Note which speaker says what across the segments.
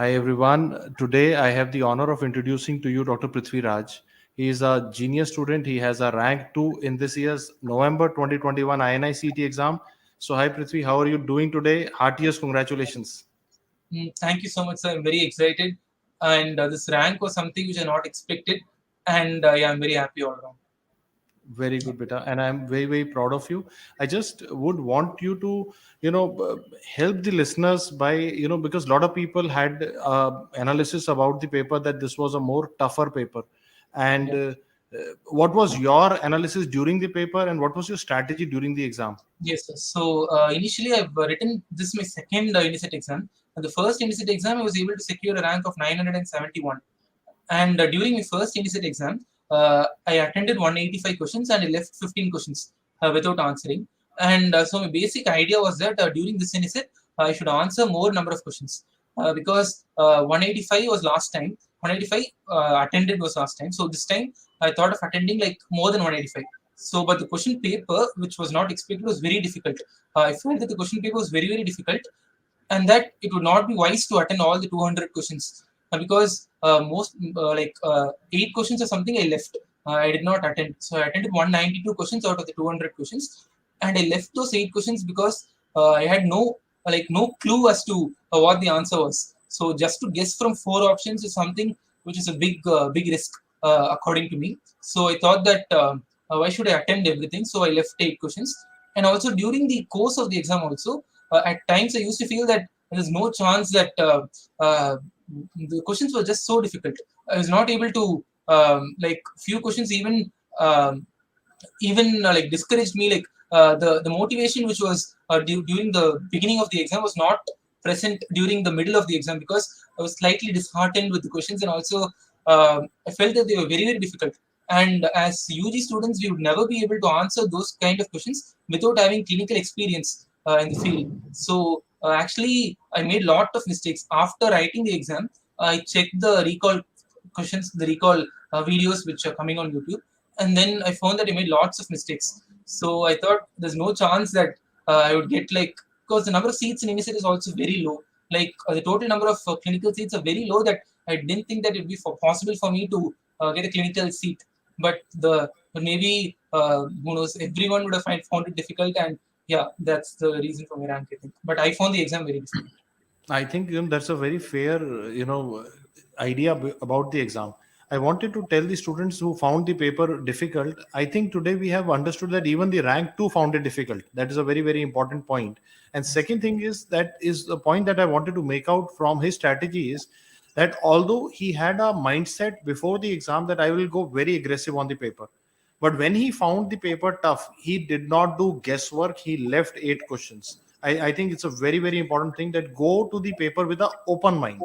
Speaker 1: Hi everyone. Today I have the honor of introducing to you Dr. Prithviraaj. He is a genius student. He has a rank 2 in this year's November 2021 INICET exam. So hi Prithvi, how are you doing today? Heartiest congratulations.
Speaker 2: Thank you so much, sir. I'm very excited. And this rank was something which I not expected. And yeah, I'm very happy all around.
Speaker 1: Very good, beta, and I'm very proud of you. I just would want you to, help the listeners by, because a lot of people had analysis about the paper that this was a more tougher paper, and
Speaker 2: Yeah.
Speaker 1: what was your analysis during the paper, and what was your strategy during the exam?
Speaker 2: Yes, sir. So initially, I've written this is my second INICET exam. And the first INICET exam, I was able to secure a rank of 971. And during my first INICET exam, I attended 185 questions and I left 15 questions without answering. And so my basic idea was that during this INICET, I should answer more number of questions because 185 was last time. 185 attended was last time. So this time I thought of attending like more than 185. So, but the question paper, which was not expected, was very difficult. I felt that the question paper was very difficult, and that it would not be wise to attend all the 200 questions because most like 8 questions or something I left. I did not attend, so I attended 192 questions out of the 200 questions, and I left those 8 questions because I had no clue as to what the answer was. So just to guess from four options is something which is a big risk according to me. So I thought that why should I attend everything? So I left 8 questions, and also during the course of the exam also at times I used to feel that there's no chance that the questions were just so difficult. I was not able to like few questions even like discouraged me. Like the motivation which was during the beginning of the exam was not present during the middle of the exam because I was slightly disheartened with the questions, and also I felt that they were very difficult. And as UG students, we would never be able to answer those kind of questions without having clinical experience in the field. So actually, I made lot of mistakes after writing the exam. I checked the recall questions, the recall videos which are coming on YouTube, and then I found that I made lots of mistakes. So I thought there's no chance that I would get like, because the number of seats in INICET is also very low. Like the total number of clinical seats are very low, that I didn't think that it'd be possible for me to get a clinical seat. But maybe who knows, everyone would have found it difficult, and yeah, that's the reason for my rank, I think. But I found the exam very difficult.
Speaker 1: I think that's a very fair, idea about the exam. I wanted to tell the students who found the paper difficult. I think today we have understood that even the rank two found it difficult. That is a very important point. And second thing is that is the point that I wanted to make out from his strategy is that although he had a mindset before the exam that I will go very aggressive on the paper, but when he found the paper tough, he did not do guesswork. He left 8 questions. I think it's a very important thing that go to the paper with an open mind.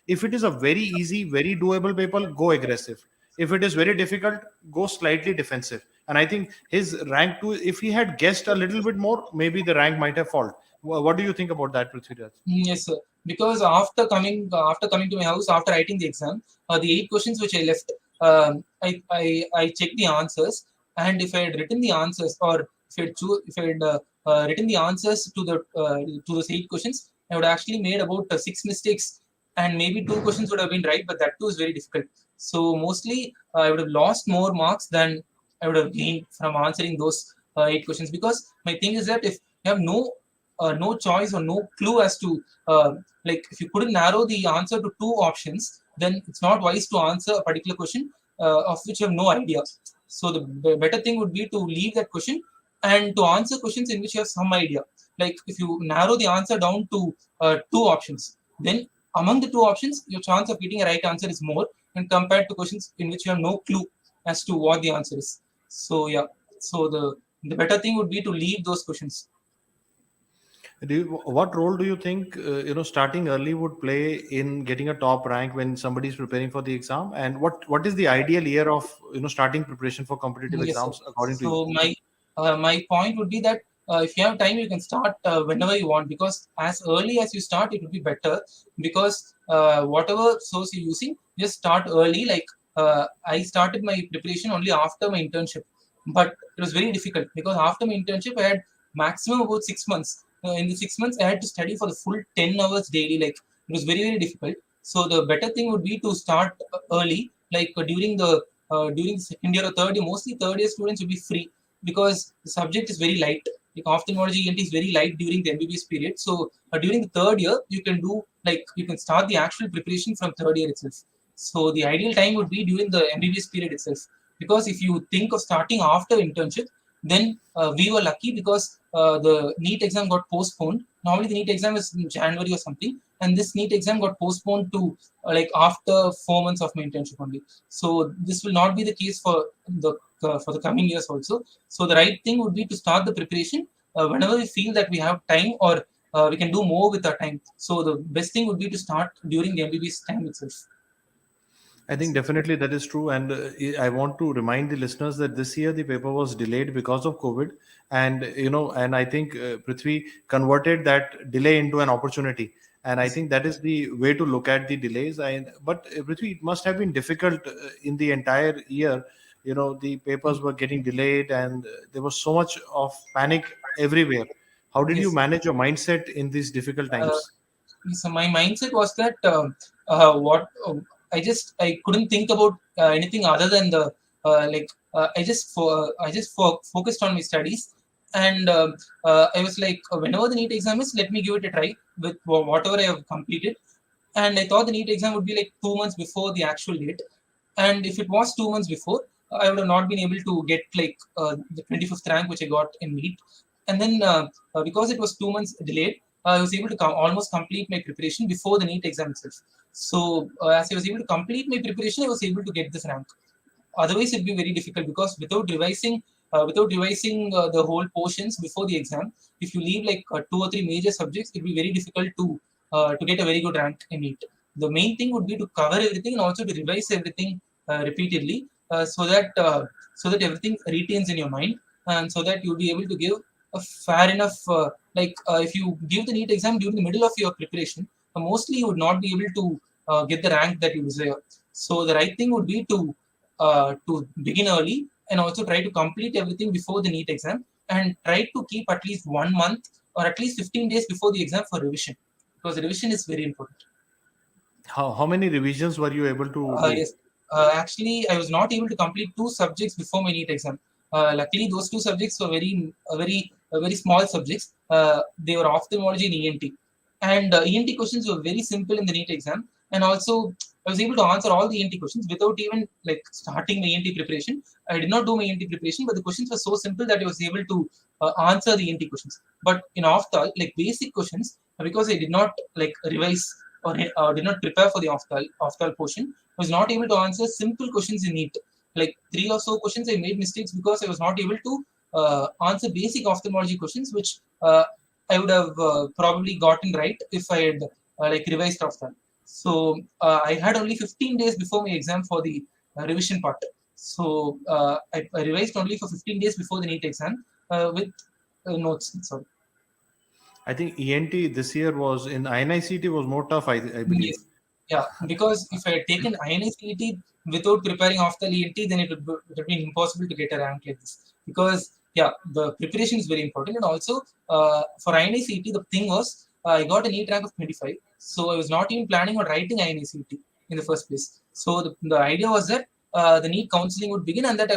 Speaker 1: If it is a very easy, very doable paper, go aggressive. If it is very difficult, go slightly defensive. And I think his rank two, if he had guessed a little bit more, maybe the rank might have fallen. What do you think about that, Prithviraj?
Speaker 2: Yes, sir. Because after coming to my house after writing the exam, the 8 questions which I left, I checked the answers, and if I had written the answers, or if I had written the answers to those 8 questions, I would actually made about 6 mistakes, and maybe 2 questions would have been right, but that too is very difficult. So mostly I would have lost more marks than I would have gained from answering those 8 questions. Because my thing is that if you have no choice or no clue as to like if you couldn't narrow the answer to two options, then it's not wise to answer a particular question of which you have no idea. So the better thing would be to leave that question and to answer questions in which you have some idea. Like if you narrow the answer down to two options, then among the two options your chance of getting a right answer is more, and compared to questions in which you have no clue as to what the answer is. So yeah, so the better thing would be to leave those questions.
Speaker 1: What role do you think starting early would play in getting a top rank when somebody is preparing for the exam? And what is the ideal year of starting preparation for competitive
Speaker 2: Yes, sir.
Speaker 1: exams according to you?
Speaker 2: So my point would be that if you have time, you can start whenever you want, because as early as you start, it would be better. Because whatever source you're using, just start early. Like I started my preparation only after my internship, but it was very difficult because after my internship, I had maximum about 6 months. In the 6 months, I had to study for the full 10 hours daily. Like it was very difficult. So the better thing would be to start early, like during second year or third year. Mostly third year students will be free because the subject is very light. Like ophthalmology ENT is very light during the MBBS period. So during the third year, you can start the actual preparation from third year itself. So the ideal time would be during the MBBS period itself. Because if you think of starting after internship, then we were lucky because the NEET exam got postponed. Normally the NEET exam is in January or something, and this NEET exam got postponed to like after 4 months of my internship only. So this will not be the case for the coming years also. So the right thing would be to start the preparation whenever we feel that we have time, or we can do more with our time. So the best thing would be to start during the MBBS time itself.
Speaker 1: I think definitely that is true, and I want to remind the listeners that this year the paper was delayed because of COVID, and and I think Prithvi converted that delay into an opportunity, and I think that is the way to look at the delays. But Prithvi, it must have been difficult in the entire year. The papers were getting delayed, and there was so much of panic everywhere. How did you
Speaker 2: Yes.
Speaker 1: manage your mindset in these difficult
Speaker 2: Uh,
Speaker 1: times?
Speaker 2: so my mindset was that what I couldn't think about anything other than the focused on my studies, and I was like, whenever the NEET exam is, let me give it a try with whatever I have completed. And I thought the NEET exam would be like 2 months before the actual date. And if it was 2 months before, I would have not been able to get like the 25th rank which I got in NEET. And then because it was 2 months delayed, I was able to almost complete my preparation before the NEET exam itself. So as I was able to complete my preparation, I was able to get this rank. Otherwise, it'd be very difficult because without revising the whole portions before the exam, if you leave like two or three major subjects, it'd be very difficult to get a very good rank in it. The main thing would be to cover everything and also to revise everything repeatedly, so that everything retains in your mind, and so that you'll be able to give a fair enough. If you give the NEET exam during the middle of your preparation, mostly you would not be able to get the rank that you desire. So the right thing would be to begin early and also try to complete everything before the NEET exam, and try to keep at least 1 month or at least 15 days before the exam for revision, because revision is very important.
Speaker 1: How many revisions were you able to do?
Speaker 2: Yes. Actually, I was not able to complete two subjects before my NEET exam. Luckily, those two subjects were very small subjects. They were ophthalmology and ENT, and ENT questions were very simple in the NEET exam. And also, I was able to answer all the ENT questions without even like starting my ENT preparation. I did not do my ENT preparation, but the questions were so simple that I was able to answer the ENT questions. But in Oftal, like basic questions, because I did not like revise or did not prepare for the Oftal portion, I was not able to answer simple questions in NEET. Like three or so questions, I made mistakes because I was not able to answer basic ophthalmology questions, which I would have probably gotten right if I had like revised Oftal. So I had only 15 days before my exam for the revision part. So I revised only for 15 days before the NEET exam with notes. Sorry.
Speaker 1: I think ENT this year was in INICET was more tough, I believe.
Speaker 2: Yes. Yeah, because if I had taken INICET without preparing off the ENT, then it would have been impossible to get a rank like this. Because, yeah, the preparation is very important. And also, for INICET, the thing was, I got a NEET rank of 25. So I was not even planning on writing INICET in the first place. So the idea was that the NEET counseling would begin, and that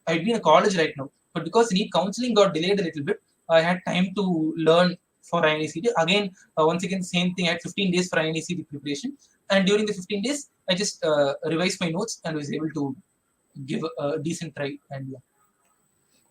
Speaker 2: I'd be in a college right now. But because the NEET counseling got delayed a little bit, I had time to learn for INICET. Again, once again, same thing. I had 15 days for INICET preparation, and during the 15 days, I just revised my notes and was able to give a decent try. And yeah.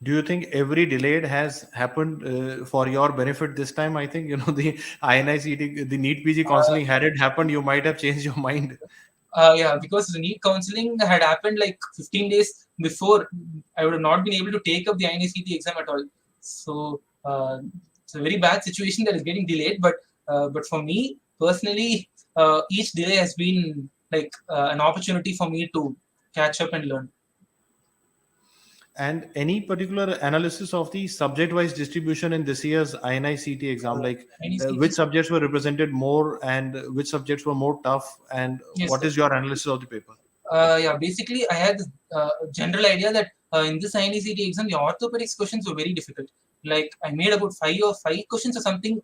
Speaker 1: Do you think every delayed has happened for your benefit this time? I think the INICET, the NEET PG
Speaker 2: Uh,
Speaker 1: counseling, had it happened, you might have changed your mind.
Speaker 2: yeah, because the NEET counseling had happened like 15 days before, I would have not been able to take up the INICET exam at all. So it's a very bad situation that is getting delayed. But for me personally, each delay has been like an opportunity for me to catch up and learn.
Speaker 1: And any particular analysis of the subject-wise distribution in this year's INICET exam, like which
Speaker 2: INICET.
Speaker 1: subjects were represented more and which subjects were more tough, and
Speaker 2: Yes,
Speaker 1: what
Speaker 2: sir.
Speaker 1: is your analysis of the paper?
Speaker 2: Yeah, basically, I had this general idea that in this INICET exam, the orthopedics questions were very difficult. Like, I made about five questions or something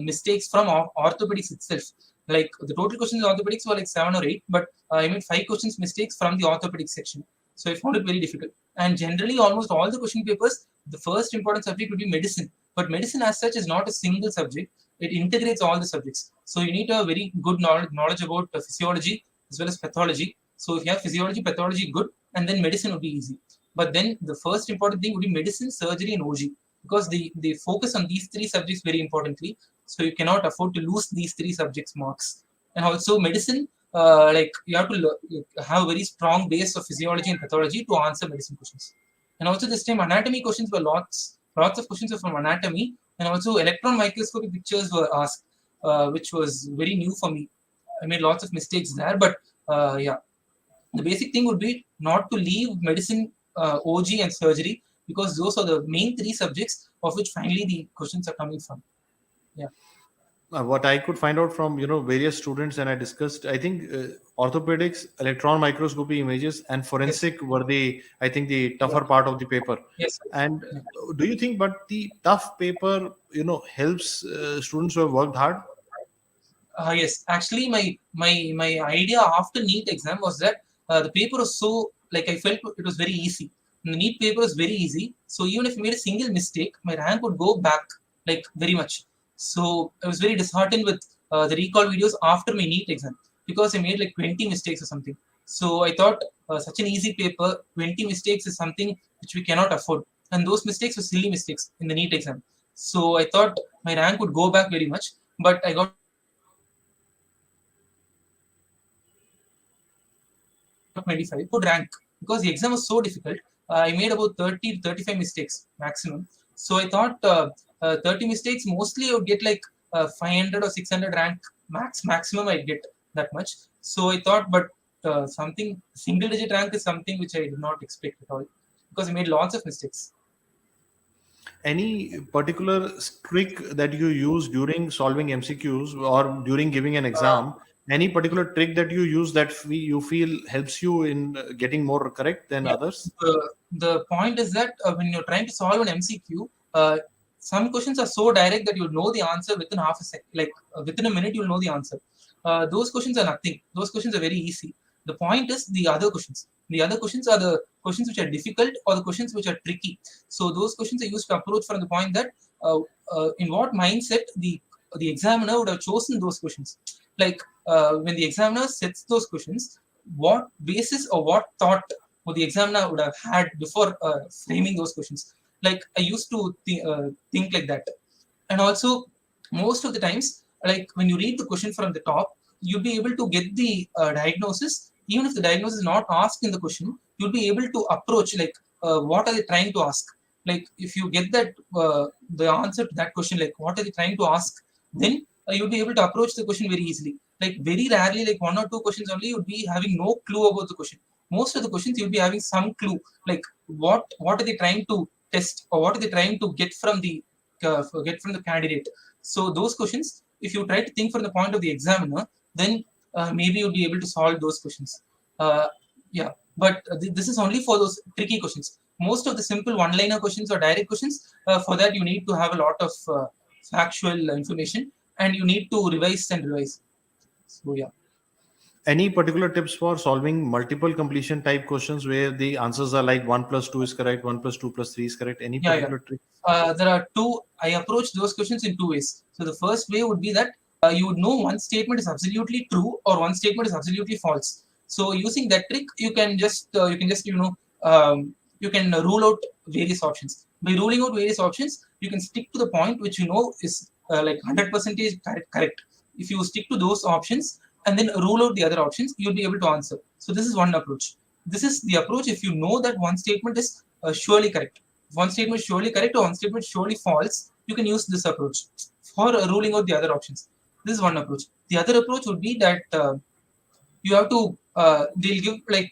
Speaker 2: mistakes from orthopedics itself. Like the total questions in orthopedics were like 7 or 8, but I made 5 questions mistakes from the orthopedics section. So I found it very difficult. And generally, almost all the question papers, the first important subject would be medicine. But medicine as such is not a single subject. It integrates all the subjects. So you need to have very good knowledge about physiology as well as pathology. So if you have physiology, pathology, good, and then medicine would be easy. But then the first important thing would be medicine, surgery, and OG, because they focus on these 3 subjects very importantly. So you cannot afford to lose these 3 subjects marks. And also medicine, like you have to have a very strong base of physiology and pathology to answer medicine questions. And also this time anatomy questions were lots of questions were from anatomy, and also electron microscopy pictures were asked, which was very new for me. I made lots of mistakes there, but yeah, the basic thing would be not to leave medicine, OG, and surgery, because those are the main 3 subjects of which finally the questions are coming from. Yeah.
Speaker 1: What I could find out from various students and I discussed, I think orthopedics, electron microscopy images, and
Speaker 2: Yes.
Speaker 1: forensic were the
Speaker 2: Yeah.
Speaker 1: tougher part of the paper.
Speaker 2: Yes.
Speaker 1: And
Speaker 2: Yeah.
Speaker 1: do you think, but the tough paper, helps students who have worked hard?
Speaker 2: Yes, actually, my idea after NEET exam was that the paper was so, like, I felt it was very easy. And the NEET paper was very easy, so even if I made a single mistake, my rank would go back like very much. So I was very disheartened with the recall videos after my NEET exam, because I made like 20 mistakes or something. So I thought such an easy paper, 20 mistakes is something which we cannot afford, and those mistakes were silly mistakes in the NEET exam. So I thought my rank would go back very much, but I got 25, good rank, because the exam was so difficult. I made about 30 to 35 mistakes maximum. So I thought 30 mistakes, mostly I would get like 500 or 600 rank maximum I'd get that much. So I thought, but something single digit rank is something which I did not expect at all, because I made lots of mistakes.
Speaker 1: Any particular trick that you use during solving MCQs or during giving an
Speaker 2: Uh,
Speaker 1: exam? Any particular trick that you use that you feel helps you in getting more correct than
Speaker 2: Yeah,
Speaker 1: others?
Speaker 2: the point is that when you're trying to solve an MCQ, some questions are so direct that you'll know the answer within half a second, like within a minute, you'll know the answer. Those questions are nothing. Those questions are very easy. The point is the other questions. The other questions are the questions which are difficult or the questions which are tricky. So those questions are used to approach from the point that in what mindset the examiner would have chosen those questions. Like when the examiner sets those questions, what basis or what thought would the examiner would have had before framing those questions. Like I used to think like that. And also most of the times, like when you read the question from the top, you'll be able to get the diagnosis. Even if the diagnosis is not asked in the question, you'll be able to approach like what are they trying to ask. Like if you get that the answer to that question, like what are they trying to ask, then you'll be able to approach the question very easily. Like very rarely, like 1 or 2 questions only, you'll be having no clue about the question. Most of the questions you'll be having some clue, like what are they trying to test, or what are they trying to get from the candidate. So those questions, if you try to think from the point of the examiner, then maybe you'll be able to solve those questions. Uh, yeah, but this is only for those tricky questions. Most of the simple one-liner questions or direct questions, for that you need to have a lot of factual information, and you need to revise and revise. So yeah.
Speaker 1: Any particular tips for solving multiple completion type questions where the answers are like 1 plus 2 is correct, 1 plus 2 plus 3 is correct? Any
Speaker 2: Yeah, yeah.
Speaker 1: particular trick?
Speaker 2: There are two. I approach those questions in 2 ways. So the first way would be that you would know one statement is absolutely true or one statement is absolutely false. So using that trick, you can rule out various options. By ruling out various options, you can stick to the point which you know is like 100% correct. If you stick to those options and then rule out the other options, you'll be able to answer. So this is one approach. This is the approach if you know that one statement is surely correct. If one statement is surely correct or one statement is surely false, you can use this approach for ruling out the other options. This is one approach. The other approach would be that you have to they'll give like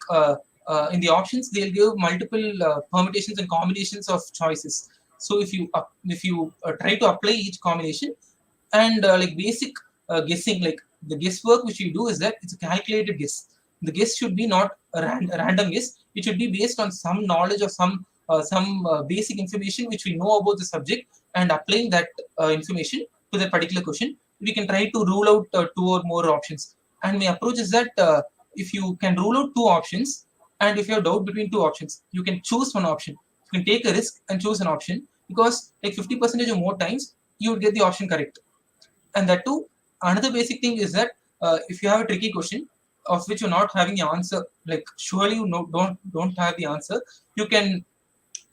Speaker 2: in the options they'll give multiple permutations and combinations of choices. So if you try to apply each combination, and like basic guessing, like the guesswork which you do is that it's a calculated guess. The guess should be not a random guess. It should be based on some knowledge or some basic information which we know about the subject, and applying that information to that particular question. we can try to rule out two or more options. And my approach is that if you can rule out two options, and if you have doubt between two options, you can choose one option. You can take a risk and choose an option, because like 50% or more times you would get the option correct. And that too, another basic thing is that if you have a tricky question of which you're not having the answer, like surely you know, don't have the answer, you can,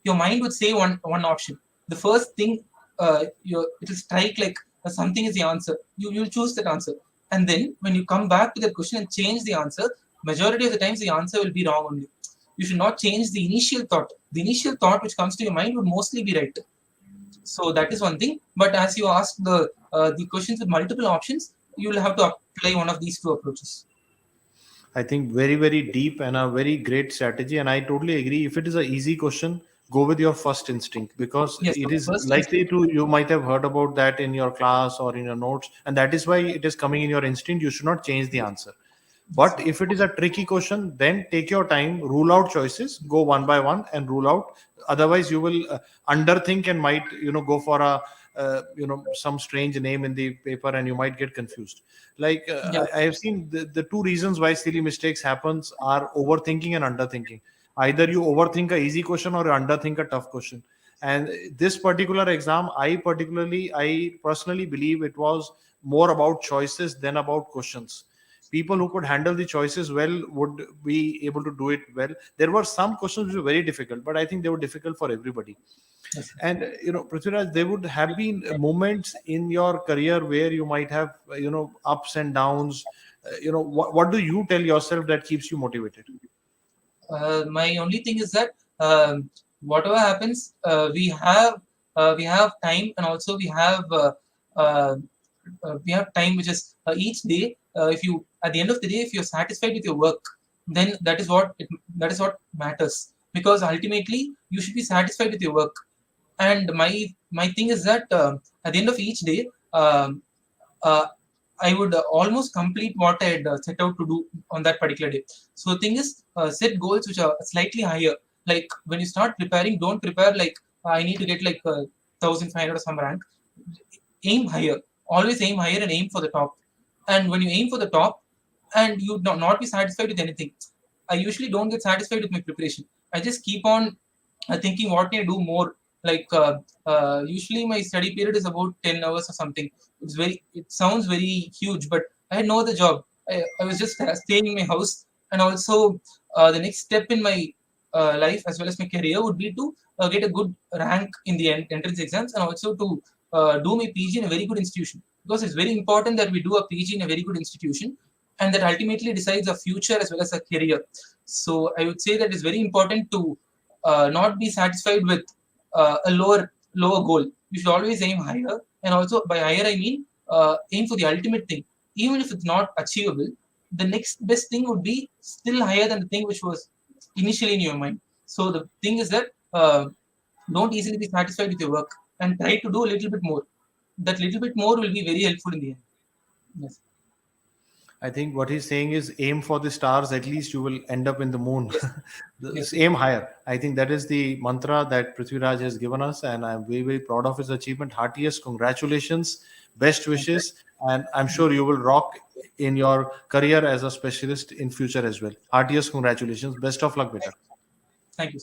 Speaker 2: your mind would say one option. The first thing, it will strike like something is the answer. You'll choose that answer, and then when you come back to that question and change the answer, majority of the times the answer will be wrong only. You should not change the initial thought. The initial thought which comes to your mind would mostly be right. So that is one thing. But as you ask the questions with multiple options, you will have to apply one of these two approaches.
Speaker 1: I think very, very deep and a very great strategy. And I totally agree. If it is an easy question, go with your first instinct, because
Speaker 2: Yes.
Speaker 1: it
Speaker 2: So
Speaker 1: is
Speaker 2: first
Speaker 1: likely
Speaker 2: instinct.
Speaker 1: to, you might have heard about that in your class or in your notes. And that is why it is coming in your instinct. You should not change the answer.
Speaker 2: Yes.
Speaker 1: But if it is a tricky question, then take your time, rule out choices, go one by one and rule out. Otherwise, you will underthink and might, go for a, some strange name in the paper, and you might get confused. Like
Speaker 2: Yeah.
Speaker 1: I have seen the two reasons why silly mistakes happens are overthinking and underthinking. Either you overthink a easy question or you underthink a tough question. And this particular exam, I personally believe it was more about choices than about questions. People who could handle the choices well would be able to do it well. There were some questions which were very difficult, but I think they were difficult for everybody.
Speaker 2: Yes.
Speaker 1: And Prithviraj, there would have been moments in your career where you might have ups and downs. What do you tell yourself that keeps you motivated?
Speaker 2: My only thing is that whatever happens, we have time, and also uh, we have time, which is each day. If you, at the end of the day, if you're satisfied with your work, then that is what matters. Because ultimately, you should be satisfied with your work. And my thing is that at the end of each day, uh, I would almost complete what I had set out to do on that particular day. So the thing is, set goals which are slightly higher. Like when you start preparing, don't prepare like I need to get like 1,500 or some rank. Aim higher. Always aim higher and aim for the top. And when you aim for the top, and you not be satisfied with anything, I usually don't get satisfied with my preparation. I just keep on thinking what can I do more. Like usually my study period is about 10 hours or something. It sounds very huge, but I had no other job. I was just staying in my house, and also the next step in my life as well as my career would be to get a good rank in the entrance exams, and also to do my PG in a very good institution, because it's very important that we do a PG in a very good institution, and that ultimately decides our future as well as our career. So I would say that it's very important to not be satisfied with a lower goal. You should always aim higher, and also by higher I mean aim for the ultimate thing. Even if it's not achievable, the next best thing would be still higher than the thing which was initially in your mind. So the thing is that don't easily be satisfied with your work, and try to do a little bit more. That little bit more will be very helpful in the end. Yes.
Speaker 1: I think what he's saying is aim for the stars, at least you will end up in the moon.
Speaker 2: Yes. Yes.
Speaker 1: Aim higher. I think that is the mantra that Prithviraj has given us, and I'm very, very proud of his achievement. Heartiest, congratulations, best
Speaker 2: Thank you.
Speaker 1: wishes, and I'm sure you will rock in your career as a specialist in future as well. Heartiest, congratulations. Best of luck, beta.
Speaker 2: Thank you.